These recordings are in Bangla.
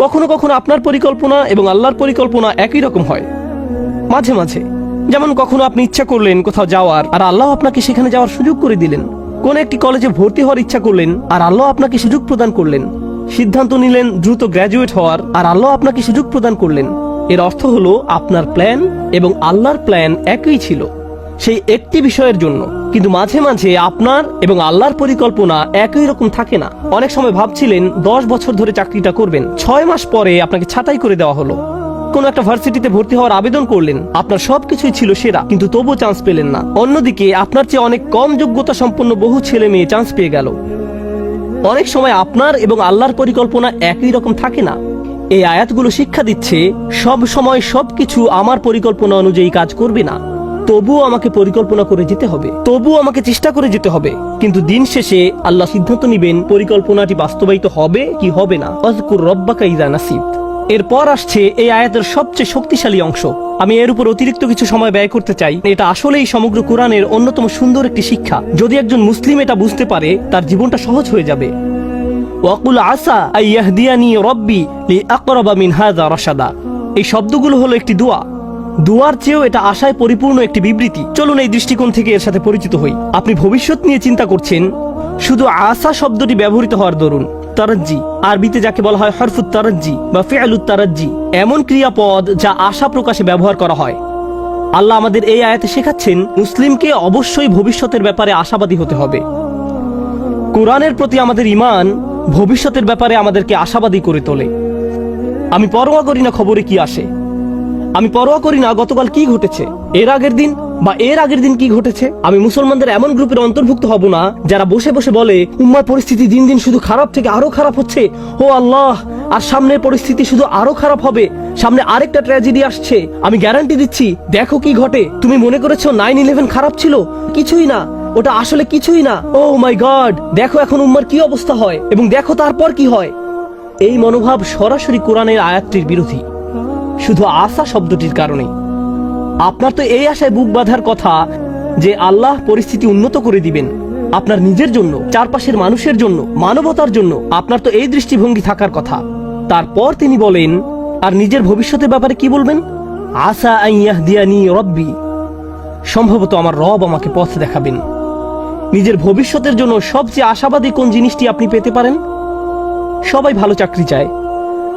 কখনো কখনো আপনার পরিকল্পনা এবং আল্লাহর পরিকল্পনা একই রকম হয়। মাঝে মাঝে যেমন কখনো আপনি ইচ্ছা করলেন কোথাও যাওয়ার, আর আল্লাহ আপনাকে সেখানে যাওয়ার সুযোগ করে দিলেন। কোন একটি কলেজে ভর্তি হওয়ার ইচ্ছা করলেন, আর আল্লাহ আপনাকে সুযোগ প্রদান করলেন। সিদ্ধান্ত নিলেন দ্রুত গ্র্যাজুয়েট হওয়ার, আর আল্লাহ আপনাকে সুযোগ প্রদান করলেন। এর অর্থ হলো আপনার প্ল্যান এবং আল্লাহর প্ল্যান একই ছিল সেই একটি বিষয়ের জন্য। কিন্তু মাঝে মাঝে আপনার এবং আল্লাহর পরিকল্পনা একই রকম থাকে না। অনেক সময় ভাবছিলেন 10 বছর ধরে চাকরিটা করবেন, 6 মাস পরে আপনাকে ছাঁটাই করে দেওয়া হলো। কোন একটা ভার্সিটিতে ভর্তি হওয়ার আবেদন করলেন, আপনার সবকিছুই ছিল সেরা, কিন্তু তবুও চান্স পেলেন না। অন্যদিকে আপনার চেয়ে অনেক কম যোগ্যতা সম্পন্ন বহু ছেলে মেয়ে চান্স পেয়ে গেল। অনেক সময় আপনার এবং আল্লাহর পরিকল্পনা একই রকম থাকে না। এই আয়াতগুলো শিক্ষা দিচ্ছে সব সময় সবকিছু আমার পরিকল্পনা অনুযায়ী কাজ করবে না। তবুও আমাকে পরিকল্পনা করে যেতে হবে, তবুও আমাকে চেষ্টা করে যেতে হবে। কিন্তু দিন শেষে আল্লাহ সিদ্ধান্ত নিবেন পরিকল্পনাটি বাস্তবায়িত হবে কি হবে না। আযকুর রাব্বাকা ইযা নাসিত। এরপর আসছে এই আয়াতের সবচেয়ে শক্তিশালী অংশ। আমি এর উপর অতিরিক্ত কিছু সময় ব্যয় করতে চাই। এটা আসলেই সমগ্র কোরআনের অন্যতম সুন্দর একটি শিক্ষা। যদি একজন মুসলিম এটা বুঝতে পারে, তার জীবনটা সহজ হয়ে যাবে। ওয়াকুল আসা আইয়াহদিয়ানি রব্বি লিআকরাবা মিন হাযা রাশাদা। এই শব্দগুলো হলো একটি দোয়া। দুয়ার চেয়েও এটা আশায় পরিপূর্ণ একটি বিবৃতি। চলুন এই দৃষ্টিকোণ থেকে এর সাথে পরিচিত হই। আপনি ভবিষ্যৎ নিয়ে চিন্তা করছেন, শুধু আশা শব্দটি ব্যবহৃত হওয়ার দরুন। তারাজ্জি, আরবিতে যাকে বলা হয় হরফুত তারাজ্জি বা ফিআলুত তারাজ্জি, এমন ক্রিয়াপদ যা আশা প্রকাশে ব্যবহার করা হয়। আল্লাহ আমাদের এই আয়াতে শেখাচ্ছেন মুসলিমকে অবশ্যই ভবিষ্যতের ব্যাপারে আশাবাদী হতে হবে। কোরআনের প্রতি আমাদের ঈমান ভবিষ্যতের ব্যাপারে আমাদেরকে আশাবাদী করে তোলে। আমি পরোয়া করি না খবরে কি আসে, আমি পরোয়া করি না গতকাল কি ঘটেছে, এর আগের দিন কি ঘটেছে। আমি মুসলমানদের এমন গ্রুপের অন্তর্ভুক্ত হব না যারা বসে বসে বলে উম্মার পরিস্থিতি দিন দিন শুধু খারাপ থেকে আরো খারাপ হচ্ছে, ও আল্লাহ, আর সামনের পরিস্থিতি শুধু আরো খারাপ হবে, সামনে আরেকটা ট্র্যাজেডি আসছে, আমি গ্যারান্টি দিচ্ছি, দেখো কি ঘটে। তুমি মনে করেছো 9/11 খারাপ ছিল? কিছুই না, ওটা আসলে কিছুই না। ও মাই গড, দেখো এখন উম্মার কি অবস্থা হয়, এবং দেখো তারপর কি হয়। এই মনোভাব সরাসরি কোরআনের আয়াতটির বিরোধী, শুধু আশা শব্দটির কারণে। আপনার তো এই আশায় বুক বাঁধার কথা যে আল্লাহ পরিস্থিতি উন্নত করে দিবেন আপনার নিজের জন্য, চারপাশের মানুষের জন্য, মানবতার জন্য। আপনার তো এই দৃষ্টিভঙ্গি থাকার কথা। তারপর তিনি বলেন, আর নিজের ভবিষ্যতের ব্যাপারে কি বলবেন? আসা আন ইয়াহদিয়ানি রব্বি, সম্ভবত আমার রব আমাকে পথ দেখাবেন। নিজের ভবিষ্যতের জন্য সবচেয়ে আশাবাদী কোন জিনিসটি আপনি পেতে পারেন? সবাই ভালো চাকরি চায়,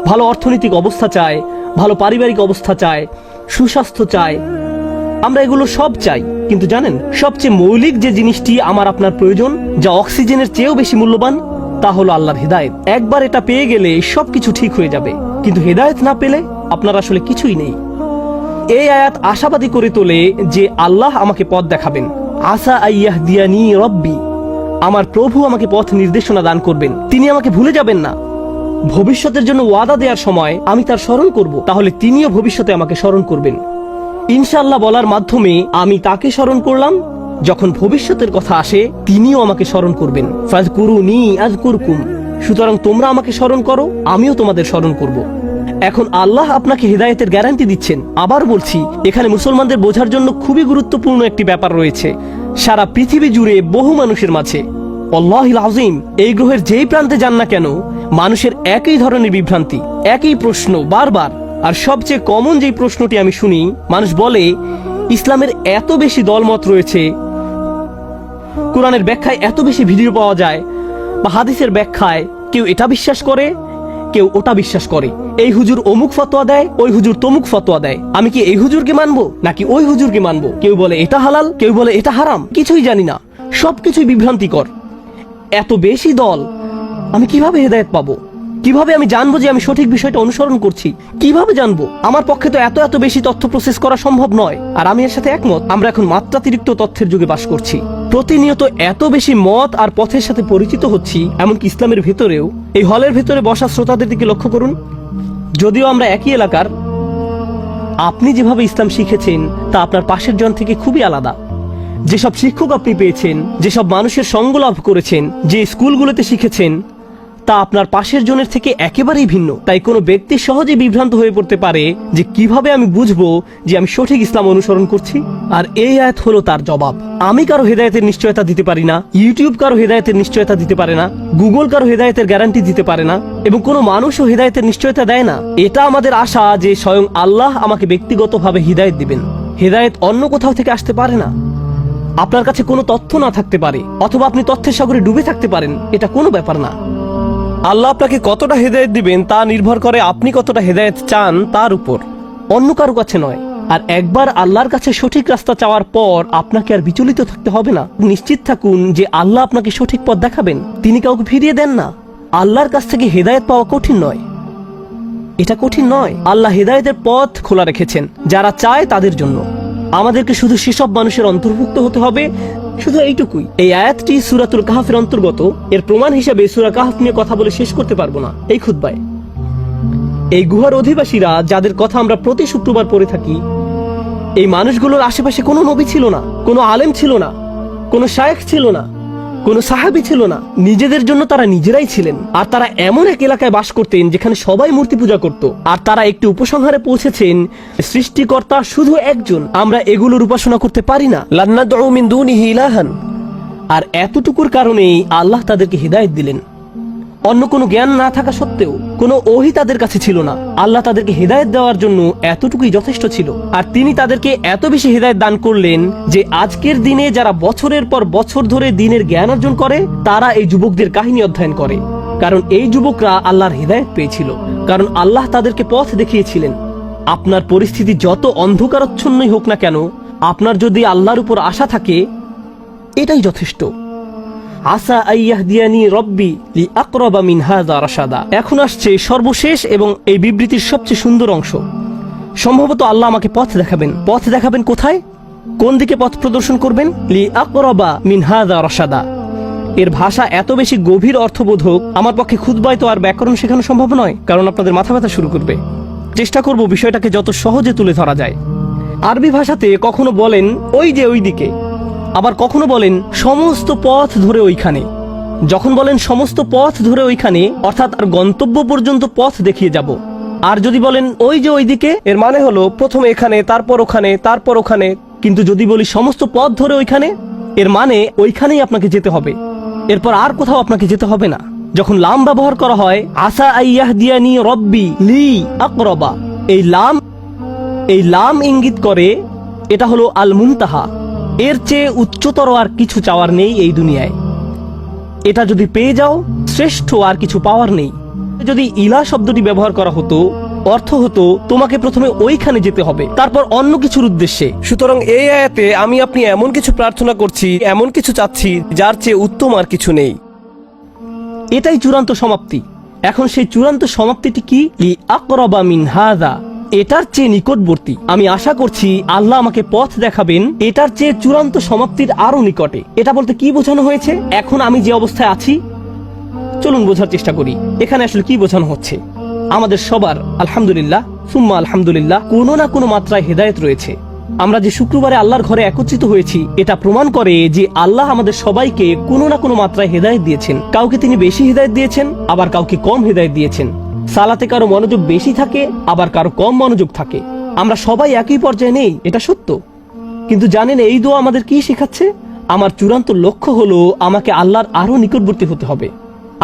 ভালো অর্থনৈতিক অবস্থা চায়, ভালো পারিবারিক অবস্থা চায়, সুস্বাস্থ্য চায়। আমরা এগুলো সব চাই, কিন্তু জানেন সবচেয়ে মৌলিক যে জিনিসটি আমার আপনার প্রয়োজন, যা অক্সিজেনের চেয়েও বেশি মূল্যবান, তা হলো আল্লাহর হেদায়েত। একবার এটা পেয়ে গেলে সবকিছু ঠিক হয়ে যাবে, কিন্তু হেদায়েত না পেলে আপনার আসলে কিছুই নেই। এই আয়াত আশাবাদী করে তোলে যে আল্লাহ আমাকে পথ দেখাবেন। আসা আইয়াহদিয়ানি রব্বি, আমার প্রভু আমাকে পথ নির্দেশনা দান করবেন, তিনি আমাকে ভুলে যাবেন না। ভবিষ্যতের জন্য ওয়াদা দেওয়ার সময় আমি তার স্মরণ করব, তাহলে তিনিও ভবিষ্যতে আমাকে স্মরণ করবেন। ইনশাআল্লাহ বলার মাধ্যমে আমি তাকে স্মরণ করলাম, যখন ভবিষ্যতের কথা আসে তিনিও আমাকে স্মরণ করবেন। ফাযকুরুনি আযকুরকুম, সুতরাং তোমরা আমাকে স্মরণ করো, আমিও তোমাদের স্মরণ করব। এখন আল্লাহ আপনাকে হেদায়েতের গ্যারান্টি দিচ্ছেন। আবার বলছি, এখানে মুসলমানদের বোঝার জন্য খুবই গুরুত্বপূর্ণ একটি ব্যাপার রয়েছে। সারা পৃথিবী জুড়ে বহু মানুষের মাঝে, আল্লাহুল আযীম, এই গ্রহের যেই প্রান্তে যান না কেন, মানুষের একই ধরনের বিভ্রান্তি, একই প্রশ্ন বারবার। আর সবচেয়ে কমন যেই প্রশ্নটি আমি শুনি, মানুষ বলে ইসলামের এত বেশি দলমত রয়েছে, কোরআনের ব্যাখ্যায় এত বেশি ভিডিও পাওয়া যায়, বা হাদিসের ব্যাখ্যায় কেউ এটা বিশ্বাস করে, কেউ ওটা বিশ্বাস করে। এই হুজুর অমুক ফতোয়া দেয়, ওই হুজুর তমুক ফতোয়া দেয়। আমি কি এই হুজুরকে মানবো নাকি ওই হুজুরকে মানবো? কেউ বলে এটা হালাল, কেউ বলে এটা হারাম, কিছুই জানি না, সবকিছুই বিভ্রান্তিকর। এত বেশি দল, আমি কিভাবে হেদায়েত পাবো? কিভাবে আমি জানবো যে আমি সঠিক বিষয়টা অনুসরণ করছি? কিভাবে জানবো? আমার পক্ষে তো এত বেশি তথ্য প্রসেস করা সম্ভব নয়। আর আমি এর সাথে একমত। আমরা এখন মাত্রাতিরিক্ত তথ্যের যুগে বাস করছি। প্রতিনিয়ত এত বেশি মত আর পথের সাথে পরিচিত হচ্ছি, এমনকি ইসলামের ভেতরেও। এই হলের ভেতরে বসা শ্রোতাদের দিকে লক্ষ্য করুন। যদিও আমরা একই এলাকার, আপনি যেভাবে ইসলাম শিখেছেন তা আপনার পাশের জন থেকে খুবই আলাদা। যেসব শিক্ষক আপনি পেয়েছেন, যেসব মানুষের সঙ্গ লাভ করেছেন, যে স্কুলগুলোতে শিখেছেন, তা আপনার পাশের জনের থেকে একেবারেই ভিন্ন। তাই কোনো ব্যক্তি সহজে বিভ্রান্ত হয়ে পড়তে পারে যে কিভাবে আমি বুঝবো যে আমি সঠিক ইসলাম অনুসরণ করছি। আর এই আয়াত হলো তার জবাব। আমি কারো হেদায়েতের নিশ্চয়তা দিতে পারি না, ইউটিউব কারো হেদায়েতের নিশ্চয়তা দিতে পারে না, গুগল কারো হেদায়েতের গ্যারান্টি দিতে পারে না, এবং কোনো মানুষও হেদায়েতের নিশ্চয়তা দেয় না। এটা আমাদের আশা যে স্বয়ং আল্লাহ আমাকে ব্যক্তিগতভাবে হিদায়েত দিবেন। হেদায়েত অন্য কোথাও থেকে আসতে পারে না। আপনার কাছে কোনো তথ্য না থাকতে পারে, অথবা আপনি তথ্যের সাগরে ডুবে থাকতে পারেন, এটা কোনো ব্যাপার না। আল্লাহ আপনাকে কতটা হেদায়েত দিবেন তা নির্ভর করে আপনি কতটা হেদায়েত চান তার উপর, অন্য কারো কাছে নয়। আর একবার আল্লাহর কাছে সঠিক রাস্তা চাওয়ার পর আপনাকে আর বিচলিত থাকতে হবে না। নিশ্চিত থাকুন যে আল্লাহ আপনাকে সঠিক পথ দেখাবেন, তিনি কাউকে ফিরিয়ে দেন না। আল্লাহর কাছ থেকে হেদায়েত পাওয়া কঠিন নয়, এটা কঠিন নয়। আল্লাহ হেদায়েতের পথ খোলা রেখেছেন যারা চায় তাদের জন্য। আমাদেরকে শুধু সেসব মানুষের অন্তর্ভুক্ত হতে হবে, শুধু এইটুকুই। এই আয়াতটি সূরাতুল কাহফের অন্তর্গত। এর প্রমাণ হিসেবে সূরা কাহফ নিয়ে কথা বলে শেষ করতে পারবো না এই খুতবায়। এই গুহার অধিবাসীরা যাদের কথা আমরা প্রতি শুক্রবার পড়ে থাকি, এই মানুষগুলোর আশেপাশে কোনো নবী ছিল না, কোনো আলেম ছিল না, কোনো শায়েখ ছিল না, কোনো সাহাবী ছিল না। নিজেদের জন্য তারা নিজেরাই ছিলেন। আর তারা এমন এক এলাকায় বাস করতেন যেখানে সবাই মূর্তি পূজা করত। আর তারা একটি উপসংহারে পৌঁছেছেন, সৃষ্টিকর্তা শুধু একজন, আমরা এগুলোর উপাসনা করতে পারি না। লান্নাদউ মিন দুনিহি ইলাহান। আর এতটুকুর কারণেই আল্লাহ তাদেরকে হিদায়াত দিলেন। অন্য কোনো জ্ঞান না থাকা সত্ত্বেও, কোনো ওহী তাদের কাছে ছিল না। আল্লাহ তাদেরকে হিদায়াত দেওয়ার জন্য এতটুকুই যথেষ্ট ছিল। আর তিনি তাদেরকে এত বেশি হিদায়াত দান করলেন যে আজকের দিনে যারা বছরের পর বছর ধরে দ্বীনের জ্ঞান অর্জন করে, তারা এই যুবকদের কাহিনী অধ্যয়ন করে। কারণ এই যুবকরা আল্লাহর হিদায়াত পেয়েছিল, কারণ আল্লাহ তাদেরকে পথ দেখিয়েছিলেন। আপনার পরিস্থিতি যত অন্ধকারচ্ছন্নই হোক না কেন, আপনার যদি আল্লাহর উপর আশা থাকে, এটাই যথেষ্ট। আসা আইয়াহদিয়ানি রব্বি লিআকরাবা মিন হাযা রাশাদা। এখন আসছে সর্বশেষ এবং এই বিবৃতির সবচেয়ে সুন্দর অংশ। সম্ভবত আল্লাহ আমাকে পথ দেখাবেন। পথ দেখাবেন কোথায়? কোন দিকে পথ প্রদর্শন করবেন? লিআকরাবা মিন হাযা রাশাদা। এর ভাষা এত বেশি গভীর অর্থবোধক, আমার পক্ষে খুতবায় তো আর ব্যাকরণ শেখানো সম্ভব নয়, কারণ আপনাদের মাথা ব্যথা শুরু করবে। চেষ্টা করব বিষয়টাকে যত সহজে তুলে ধরা যায়। আরবি ভাষাতে কখনো বলেন ওই যে ওই দিকে, আবার কখনো বলেন সমস্ত পথ ধরে ওইখানে। যখন বলেন সমস্ত পথ ধরে ওইখানে, অর্থাৎ আর গন্তব্য পর্যন্ত পথ দেখিয়ে যাব। আর যদি বলেন ওই যে ওইদিকে, এর মানে হলো প্রথমে এখানে, তারপর ওখানে, তারপর ওখানে। কিন্তু যদি বলি সমস্ত পথ ধরে ওইখানে, এর মানে ওইখানেই আপনাকে যেতে হবে, এরপর আর কোথাও আপনাকে যেতে হবে না। যখন লাম ব্যবহার করা হয়, আসা আইয়াহদিয়ানি রব্বি লি আকরাবা, এই লাম ইঙ্গিত করে এটা হলো আল মুনতাহা। এর চেয়ে উচ্চতর আর কিছু চাওয়ার নেই এই দুনিয়ায়। এটা যদি পেয়ে যাও, শ্রেষ্ঠ আর কিছু পাওয়ার নেই। যদি ইলা শব্দটি ব্যবহার করা হতো, অর্থ হতো তোমাকে প্রথমে ওইখানে যেতে হবে, তারপর অন্য কিছুর উদ্দেশ্যে। সুতরাং এই আয়াতে আমি আপনি এমন কিছু প্রার্থনা করছি, এমন কিছু চাচ্ছি যার চেয়ে উত্তম আর কিছু নেই। এটাই চূড়ান্ত সমাপ্তি। এখন সেই চূড়ান্ত সমাপ্তিটি কি? লিআকরাবা মিন হাযা, এটার চেয়ে নিকটবর্তী। আমি আশা করছি আল্লাহ আমাকে পথ দেখাবেন এটার চেয়ে চূড়ান্ত সমাপ্তির আরো নিকটে। এটা বলতে কি বোঝানো হয়েছে? এখন আমি যে অবস্থায় আছি, চলুন বোঝার চেষ্টা করি এখানে আসলে কি বোঝানো হচ্ছে। আমাদের সবার আলহামদুলিল্লাহ সুম্মা আলহামদুলিল্লাহ কোনো না কোনো মাত্রায় হেদায়েত রয়েছে। আমরা যে শুক্রবারে আল্লাহর ঘরে একত্রিত হয়েছি, এটা প্রমাণ করে যে আল্লাহ আমাদের সবাইকে কোনো না কোনো মাত্রায় হেদায়েত দিয়েছেন। কাউকে তিনি বেশি হেদায়েত দিয়েছেন, আবার কাউকে কম হেদায়েত দিয়েছেন। সালাতে কারো মনোযোগ বেশি থাকে, আবার কারো কম মনোযোগ থাকে। আমরা সবাই একই পর্যায়ে নেই, এটা সত্য। কিন্তু জানেন এই দোয়া আমাদের কি শেখাচ্ছে? আমার চূড়ান্ত লক্ষ্য হলো আমাকে আল্লাহর আরো নিকটবর্তী হতে হবে।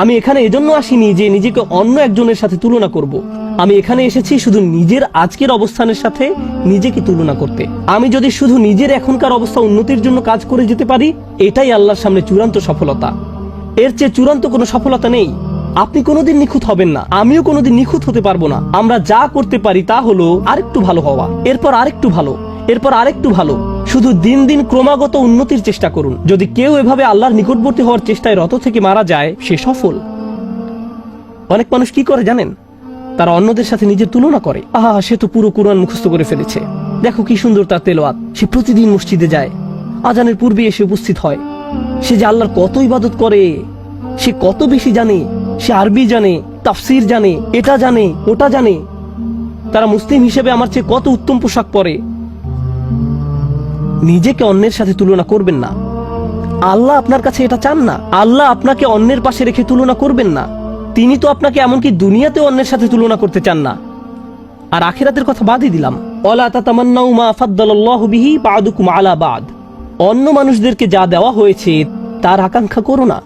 আমি এখানে এজন্য আসিনি যে নিজেকে অন্য একজনের সাথে তুলনা করব। আমি এখানে এসেছি শুধু নিজের আজকের অবস্থানের সাথে নিজেকে তুলনা করতে। আমি যদি শুধু নিজের এখনকার অবস্থা উন্নতির জন্য কাজ করে যেতে পারি, এটাই আল্লাহর সামনে চূড়ান্ত সফলতা। এর চেয়ে চূড়ান্ত কোনো সফলতা নেই। আপনি কোনোদিন নিখুঁত হবেন না, আমিও কোনোদিন নিখুঁত হতে পারবো না। আমরা যা করতে পারি তা হলো আরেকটু ভালো হওয়া, এরপর আরেকটু ভালো, এরপর আরেকটু ভালো। শুধু দিন দিন ক্রমাগত উন্নতির চেষ্টা করুন। যদি কেউ এভাবে আল্লাহর নিকটবর্তী হওয়ার চেষ্টায় রত থেকে মারা যায়, সে সফল। অনেক মানুষ কি করে জানেন? তারা অন্যদের সাথে নিজের তুলনা করে। আহা, সে তো পুরো কুরআন মুখস্থ করে ফেলেছে, দেখো কি সুন্দর তার তেলাওয়াত, সে প্রতিদিন মসজিদে যায়, আজানের পূর্বে এসে উপস্থিত হয়, সে যে আল্লাহর কত ইবাদত করে, সে কত বেশি জানে, সে আরবি জানে, তাফসির জানে, এটা জানে, ওটা জানে। তারা মুসলিম হিসেবে আমার চেয়ে কত উত্তম পোশাক পরে। নিজেকে অন্যের সাথে তুলনা করবেন না। আল্লাহ আপনার কাছে এটা চান না। আল্লাহ আপনাকে অন্যের পাশে রেখে তুলনা করবেন না। তিনি তো আপনাকে এমনকি দুনিয়াতেও অন্যের সাথে তুলনা করতে চান না, আর আখিরাতের কথা বাদই দিলাম। ওয়ালা তাতামান্নাউ মা ফাদ্দালাল্লাহু বিহি বা'দুকুম আলা বা'দ। অন্য মানুষদেরকে যা দেওয়া হয়েছে তার আকাঙ্ক্ষা করো না,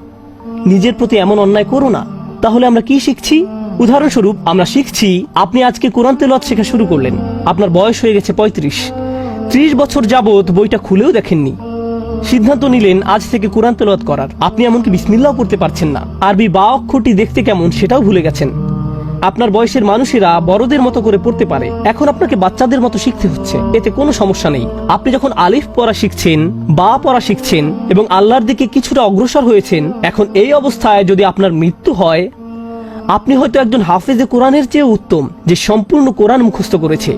নিজের প্রতি এমন অন্যায় করো না। তাহলে আমরা কি শিখছি? উদাহরণস্বরূপ আমরা শিখছি, আপনি আজকে কোরআন তেলাওয়াত শেখা শুরু করলেন, আপনার বয়স হয়ে গেছে ৩৫ বছর যাবত বইটা খুলেও দেখেননি। সিদ্ধান্ত নিলেন আজ থেকে কোরআন তেলাওয়াত করার। আপনি এমনকি বিসমিল্লাহও পড়তে পারছেন না, আরবি বা অক্ষরটি দেখতে কেমন সেটাও ভুলে গেছেন। আপনার বয়সের মানুষেরা বড়দের মতো করে পড়তে পারে, এখন আপনাকে বাচ্চাদের মতো শিখতে হচ্ছে। এতে কোনো সমস্যা নেই। আপনি যখন আলিফ পড়া শিখছেন, বা পড়া শিখছেন এবং আল্লাহর দিকে কিছুটা অগ্রসর হয়েছেন, এখন এই অবস্থায় যদি আপনার মৃত্যু হয়, আপনি হয়তো একজন হাফেজে কোরআনের চেয়ে উত্তম, যে সম্পূর্ণ কোরআন মুখস্থ করেছে,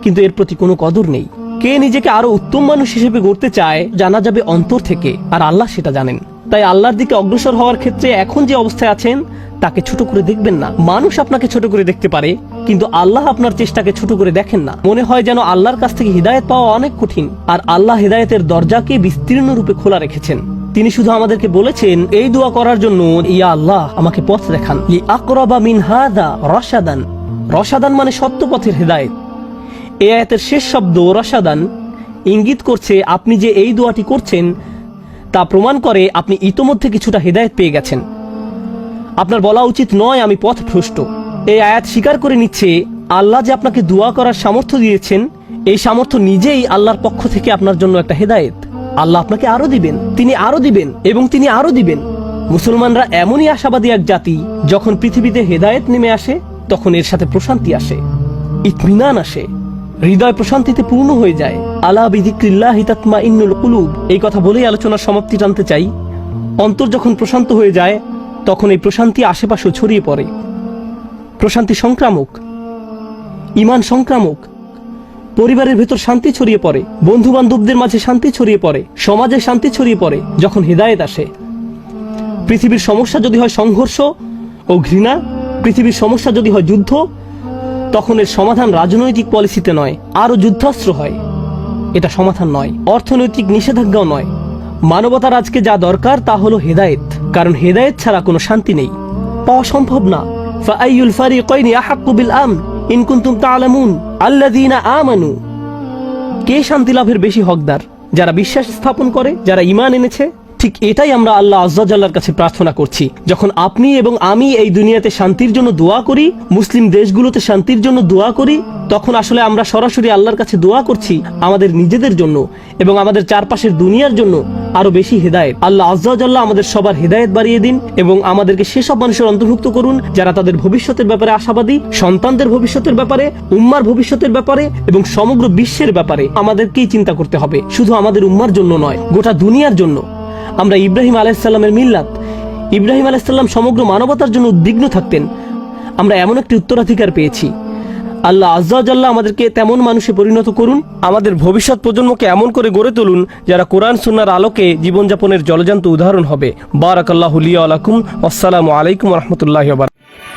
কিন্তু এর প্রতি কোনো কদর নেই। কে নিজেকে আরো উত্তম মানুষ হিসেবে গড়তে চায় জানা যাবে অন্তর থেকে, আর আল্লাহ সেটা জানেন। তাই আল্লাহর দিকে অগ্রসর হওয়ার ক্ষেত্রে এখন যে অবস্থায় আছেন তাকে ছোট করে দেখবেন না। মানুষ আপনাকে ছোট করে দেখতে পারে, কিন্তু আল্লাহ আপনার চেষ্টাকে ছোট করে দেখেন না। মনে হয় যেন আল্লাহর কাছ থেকে হিদায়াত পাওয়া অনেক কঠিন, আর আল্লাহ হিদায়াতের দরজাকে বিস্তীর্ণ রূপে খোলা রেখেছেন। তিনি শুধু আমাদেরকে বলেছেন এই দোয়া করার জন্য, ইয়া আল্লাহ আমাকে পথ দেখান। লি আকরাবা মিন হাদা রশাদান। রশাদান মানে সত্য পথের হিদায়াত। এই আয়াতের শেষ শব্দ রশাদান ইঙ্গিত করছে আপনি যে এই দোয়াটি করছেন তা প্রমাণ করে আপনি ইতোমধ্যে কিছুটা হিদায়াত পেয়ে গেছেন। আপনার বলা উচিত নয় আমি পথভ্রষ্ট। এই আয়াত স্বীকার করে নিচ্ছে আল্লাহ যে আপনাকে দোয়া করার সামর্থ্য দিয়েছেন, এই সামর্থ্য নিজেই আল্লাহর পক্ষ থেকে আপনার জন্য একটা হিদায়াত। আল্লাহ আপনাকে আরো দিবেন, তিনি আরো দিবেন এবং তিনি আরো দিবেন। মুসলমানরা এমনই আশাবাদী এক জাতি, যখন পৃথিবীতে হিদায়াত নেমে আসে তখন এর সাথে প্রশান্তি আসে, ইতমিনান আসে, হৃদয় প্রশান্তিতে পূর্ণ হয়ে যায়। আলা বিযিক্রিল্লাহি তাতমাইন্নুল কুলুব। এই কথা বলেই আলোচনার সমাপ্তি টানতে চাই। অন্তর যখন প্রশান্ত হয়ে যায় তখন এই প্রশান্তি আশেপাশেও ছড়িয়ে পড়ে। প্রশান্তি সংক্রামক, ঈমান সংক্রামক। পরিবারের ভেতর শান্তি ছড়িয়ে পড়ে, বন্ধু বান্ধবদের মাঝে শান্তি ছড়িয়ে পড়ে, সমাজে শান্তি ছড়িয়ে পড়ে যখন হিদায়াত আসে। পৃথিবীর সমস্যা যদি হয় সংঘর্ষ ও ঘৃণা, পৃথিবীর সমস্যা যদি হয় যুদ্ধ, তখন এর সমাধান রাজনৈতিক পলিসিতে নয়, আরো যুদ্ধাস্ত্র হয়। এটা সমাধান নয়, অর্থনৈতিক নিষেধাজ্ঞাও নয়। মানবতার আজকে যা দরকার তা হলো হেদায়েত, কারণ হেদায়েত ছাড়া কোনো শান্তি নেই, পাওয়া সম্ভব না। ফাআইয়ুল ফারিকাইনি আহাক্কু বিল আমন ইন কুনতুম তা'লামুন আল্লাযীনা আমানু। কে শান্তি লাভের বেশি হকদার? যারা বিশ্বাস স্থাপন করে, যারা ঈমান এনেছে। ঠিক এটাই আমরা আল্লাহ আজ্জা জাল্লার কাছে প্রার্থনা করছি। যখন আপনি এবং আমি এই দুনিয়াতে শান্তির জন্য দোয়া করি, মুসলিম দেশগুলোতে শান্তির জন্য দোয়া করি, তখন আসলে আমরা সরাসরি আল্লাহর কাছে দোয়া করছি আমাদের নিজেদের জন্য এবং আমাদের চারপাশের দুনিয়ার জন্য আরো বেশি হেদায়েত। আল্লাহ আজ্জা জাল্লা আমাদের সবার হেদায়েত বাড়িয়ে দিন এবং আমাদেরকে সেসব মানুষের অন্তর্ভুক্ত করুন যারা তাদের ভবিষ্যতের ব্যাপারে আশাবাদী, সন্তানদের ভবিষ্যতের ব্যাপারে, উম্মার ভবিষ্যতের ব্যাপারে এবং সমগ্র বিশ্বের ব্যাপারে। আমাদেরকেই চিন্তা করতে হবে, শুধু আমাদের উম্মার জন্য নয়, গোটা দুনিয়ার জন্য। আমরা ইব্রাহিম আলাইহিস সালামের মিল্লাত, ইব্রাহিম আলাইহিস সালাম সমগ্র মানবতার জন্য উদ্বিগ্ন থাকতেন। আমরা এমন একটি উত্তরাধিকার পেয়েছি। আল্লাহ আজ্জা ওয়া জাল্লা আমাদেরকে তেমন মানুষে পরিণত করুন, আমাদের ভবিষ্যৎ প্রজন্মকে এমন করে গড়ে তুলুন যারা কোরআন সুন্নাহর আলোকে জীবনযাপনের জলজান্ত উদাহরণ হবে। বারাকাল্লাহু লি ওয়া লাকুম। আসসালামু আলাইকুম ওয়া রাহমাতুল্লাহি ওয়া বারাকাতুহু।